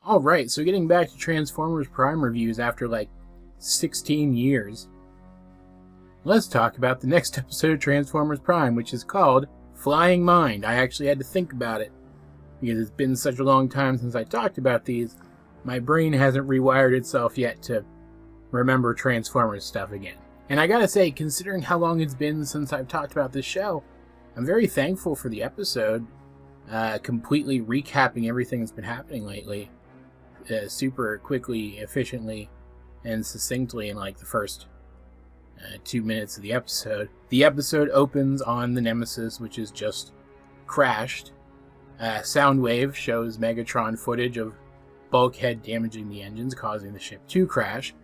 Alright, so getting back to Transformers Prime reviews after like 16 years, let's talk about the next episode of Transformers Prime, which is called Flying Mind. I actually had to think about it, because it's been such a long time since I talked about these, my brain hasn't rewired itself yet to remember Transformers stuff again. And I gotta say, considering how long it's been since I've talked about this show, I'm very thankful for the episode, completely recapping everything that's been happening lately, super quickly, efficiently, and succinctly in like the first 2 minutes of the episode. The episode opens on the Nemesis, which is just crashed. Soundwave shows Megatron footage of Bulkhead damaging the engines, causing the ship to crash,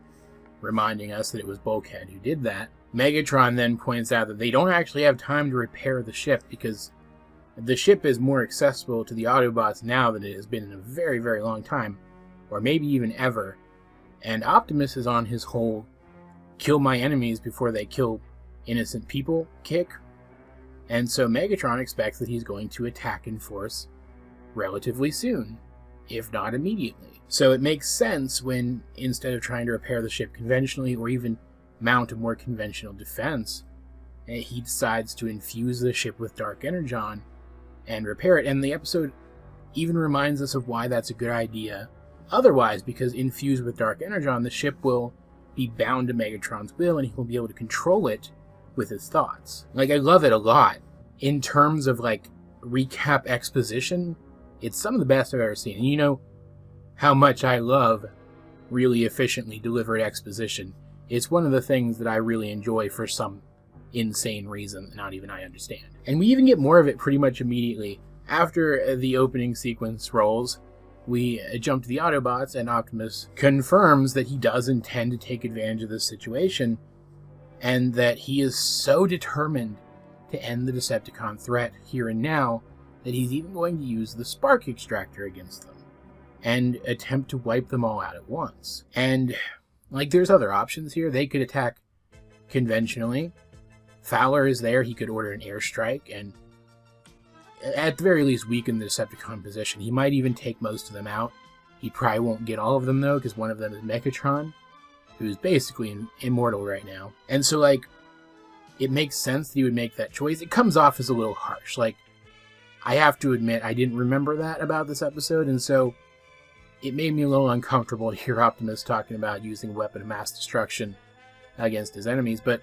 reminding us that it was Bulkhead who did that. Megatron then points out that they don't actually have time to repair the ship because the ship is more accessible to the Autobots now than it has been in a very, very long time, or maybe even ever. And Optimus is on his whole kill my enemies before they kill innocent people kick. And so Megatron expects that he's going to attack in force relatively soon, if not immediately. So it makes sense when, instead of trying to repair the ship conventionally or even mount a more conventional defense, he decides to infuse the ship with dark energon and repair it. And the episode even reminds us of why that's a good idea otherwise, because infused with dark energon, the ship will be bound to Megatron's will and he will be able to control it with his thoughts. Like, I love it a lot. In terms of, like, recap exposition, it's some of the best I've ever seen. And you know how much I love really efficiently delivered exposition. It's one of the things that I really enjoy for some insane reason that not even I understand. And we even get more of it pretty much immediately. After the opening sequence rolls, we jump to the Autobots, and Optimus confirms that he does intend to take advantage of this situation, and that he is so determined to end the Decepticon threat here and now that he's even going to use the spark extractor against them and attempt to wipe them all out at once. And, like, there's other options here. They could attack conventionally. Fowler is there. He could order an airstrike and at the very least weaken the Decepticon position. He might even take most of them out. He probably won't get all of them, though, because one of them is Megatron, who's basically immortal right now. And so, like, it makes sense that he would make that choice. It comes off as a little harsh. Like, I have to admit, I didn't remember that about this episode, and so it made me a little uncomfortable to hear Optimus talking about using a weapon of mass destruction against his enemies. But,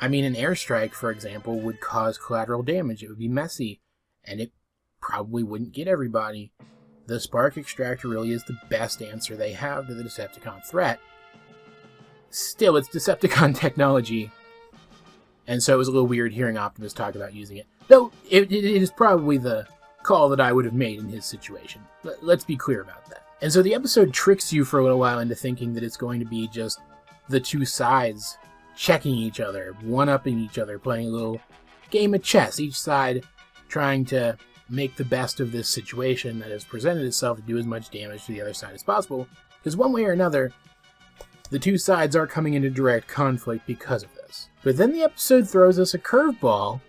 I mean, an airstrike, for example, would cause collateral damage. It would be messy, and it probably wouldn't get everybody. The spark extractor really is the best answer they have to the Decepticon threat. Still, it's Decepticon technology, and so it was a little weird hearing Optimus talk about using it. Though, it is probably the call that I would have made in his situation. Let's be clear about that. And so the episode tricks you for a little while into thinking that it's going to be just the two sides checking each other, one-upping each other, playing a little game of chess, each side trying to make the best of this situation that has presented itself to do as much damage to the other side as possible. Because one way or another, the two sides are coming into direct conflict because of this. But then the episode throws us a curveball,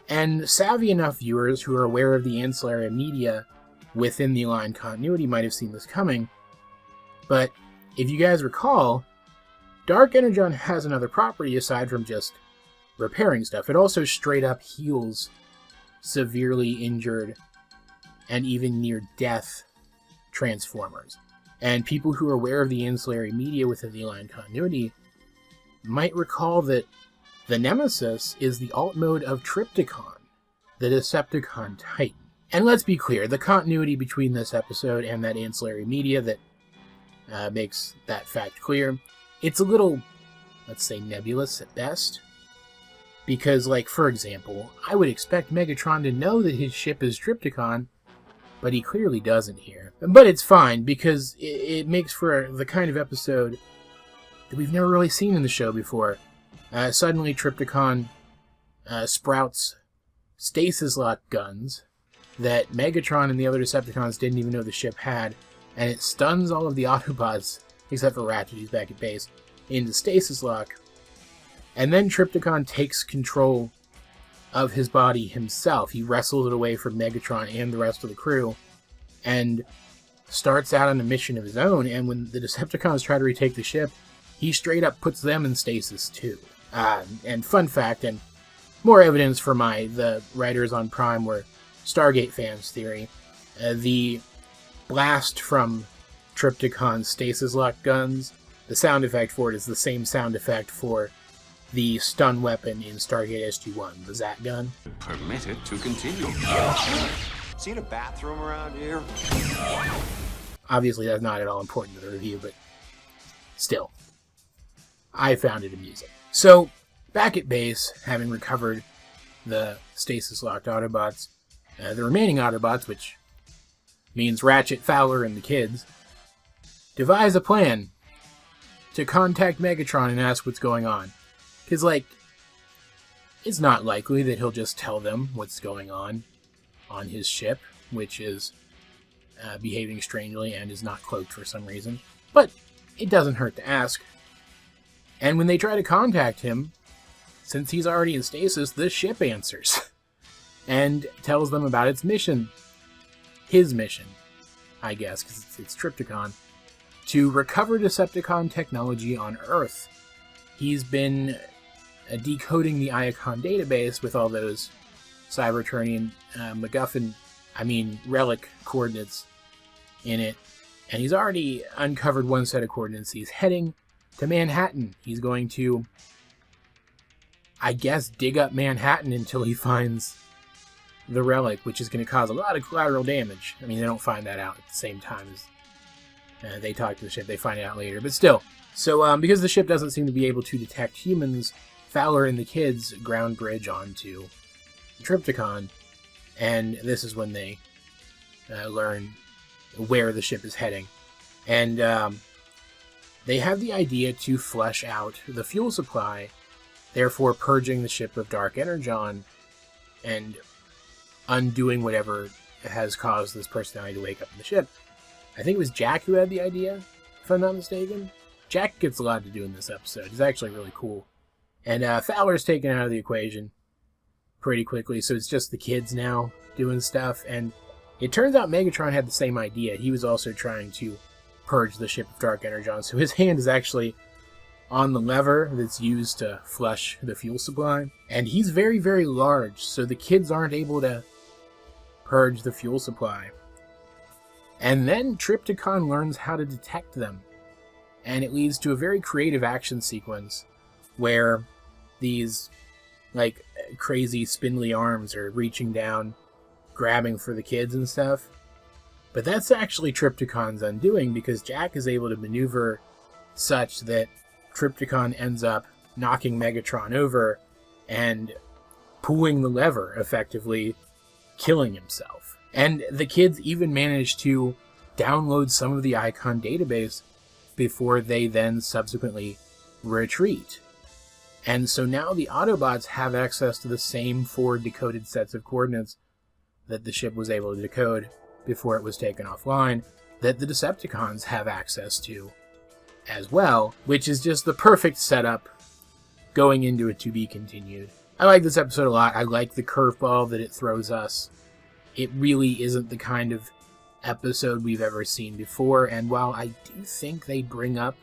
and savvy enough viewers who are aware of the ancillary media within the line continuity might have seen this coming. But if you guys recall, Dark Energon has another property aside from just repairing stuff. It also straight up heals severely injured and even near-death Transformers. And people who are aware of the ancillary media within the line continuity might recall that the Nemesis is the alt mode of Trypticon, the Decepticon Titan. And let's be clear, the continuity between this episode and that ancillary media that makes that fact clear, it's a little, let's say, nebulous at best. Because, like, for example, I would expect Megatron to know that his ship is Trypticon, but he clearly doesn't here. But it's fine, because it makes for the kind of episode that we've never really seen in the show before. Suddenly, Trypticon sprouts stasis lock guns that Megatron and the other Decepticons didn't even know the ship had, and it stuns all of the Autobots, except for Ratchet, who's back at base, into stasis lock. And then Trypticon takes control of his body himself. He wrestles it away from Megatron and the rest of the crew, and starts out on a mission of his own, and when the Decepticons try to retake the ship, he straight up puts them in stasis too. And fun fact, and more evidence for the writers on Prime were Stargate fans' theory, the blast from Trypticon's stasis-locked guns, the sound effect for it is the same sound effect for the stun weapon in Stargate SG-1, the Zat gun. Permit it to continue. Seen a bathroom around here? Obviously, that's not at all important to the review, but still, I found it amusing. So, back at base, having recovered the stasis-locked Autobots, the remaining Autobots, which means Ratchet, Fowler, and the kids, devise a plan to contact Megatron and ask what's going on. Because, it's not likely that he'll just tell them what's going on his ship, which is behaving strangely and is not cloaked for some reason. But it doesn't hurt to ask. And when they try to contact him, since he's already in stasis, the ship answers and tells them about its mission. His mission, I guess, because it's Trypticon, to recover Decepticon technology on Earth. He's been decoding the Iacon database with all those Cybertronian relic coordinates in it, and he's already uncovered one set of coordinates. He's heading to Manhattan. He's going to, I guess, dig up Manhattan until he finds the relic, which is going to cause a lot of collateral damage. I mean, they don't find that out at the same time as they talk to the ship. They find it out later, but still. So, because the ship doesn't seem to be able to detect humans, Fowler and the kids ground bridge onto Trypticon, and this is when they learn where the ship is heading. And they have the idea to flush out the fuel supply, therefore purging the ship of dark energon and undoing whatever has caused this personality to wake up in the ship. I think it was Jack who had the idea, if I'm not mistaken. Jack gets a lot to do in this episode. It's actually really cool. And Fowler's taken out of the equation pretty quickly, so it's just the kids now doing stuff. And it turns out Megatron had the same idea. He was also trying to purge the ship of dark energon, so his hand is actually on the lever that's used to flush the fuel supply. And he's very, very large, so the kids aren't able to purge the fuel supply. And then Trypticon learns how to detect them. And it leads to a very creative action sequence where these, crazy spindly arms are reaching down, grabbing for the kids and stuff. But that's actually Trypticon's undoing, because Jack is able to maneuver such that Trypticon ends up knocking Megatron over and pulling the lever, effectively killing himself. And the kids even manage to download some of the Icon database before they then subsequently retreat. And so now the Autobots have access to the same 4 decoded sets of coordinates that the ship was able to decode before it was taken offline, that the Decepticons have access to as well, which is just the perfect setup going into it to be continued. I like this episode a lot. I like the curveball that it throws us. It really isn't the kind of episode we've ever seen before, and while I do think they bring up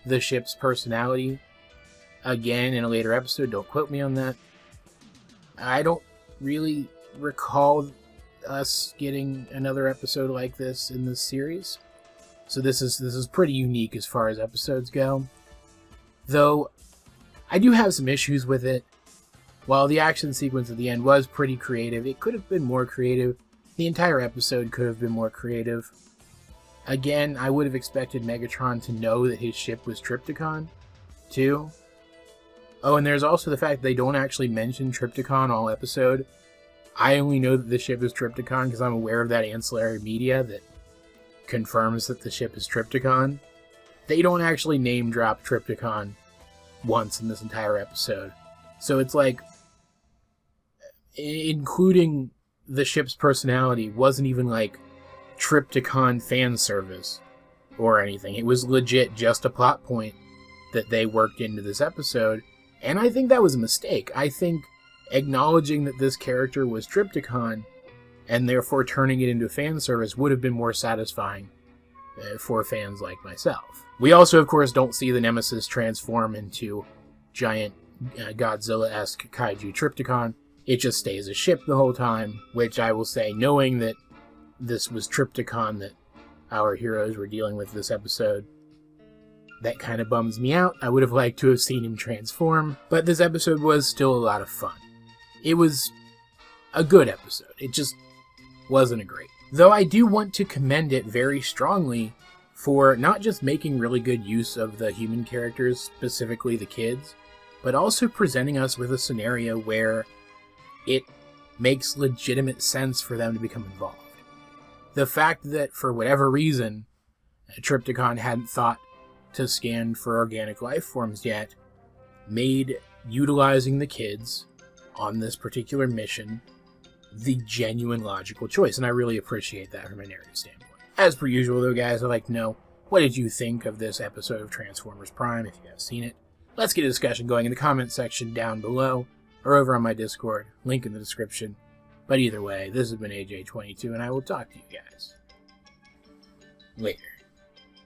the ship's personality again in a later episode, don't quote me on that, I don't really recall us getting another episode like this in this series. So this is pretty unique as far as episodes go. Though I do have some issues with it. While the action sequence at the end was pretty creative, it could have been more creative. The entire episode could have been more creative. Again, I would have expected Megatron to know that his ship was Trypticon, too. Oh, and there's also the fact that they don't actually mention Trypticon all episode. I only know that the ship is Trypticon because I'm aware of that ancillary media that confirms that the ship is Trypticon. They don't actually name drop Trypticon once in this entire episode. So it's like, including the ship's personality wasn't even like Trypticon fan service or anything. It was legit just a plot point that they worked into this episode. And I think that was a mistake. I think acknowledging that this character was Trypticon and therefore turning it into fan service would have been more satisfying for fans like myself. We also, of course, don't see the Nemesis transform into giant Godzilla-esque kaiju Trypticon. It just stays a ship the whole time, which I will say, knowing that this was Trypticon that our heroes were dealing with this episode, that kind of bums me out. I would have liked to have seen him transform, but this episode was still a lot of fun. It was a good episode. It just wasn't a great. Though I do want to commend it very strongly for not just making really good use of the human characters, specifically the kids, but also presenting us with a scenario where it makes legitimate sense for them to become involved. The fact that, for whatever reason, Trypticon hadn't thought to scan for organic life forms yet made utilizing the kids on this particular mission the genuine logical choice, and I really appreciate that from a narrative standpoint. As per usual, though, guys, I'd like to know, what did you think of this episode of Transformers Prime, if you have seen it? Let's get a discussion going in the comments section down below, or over on my Discord, link in the description. But either way, this has been AJ22, and I will talk to you guys later.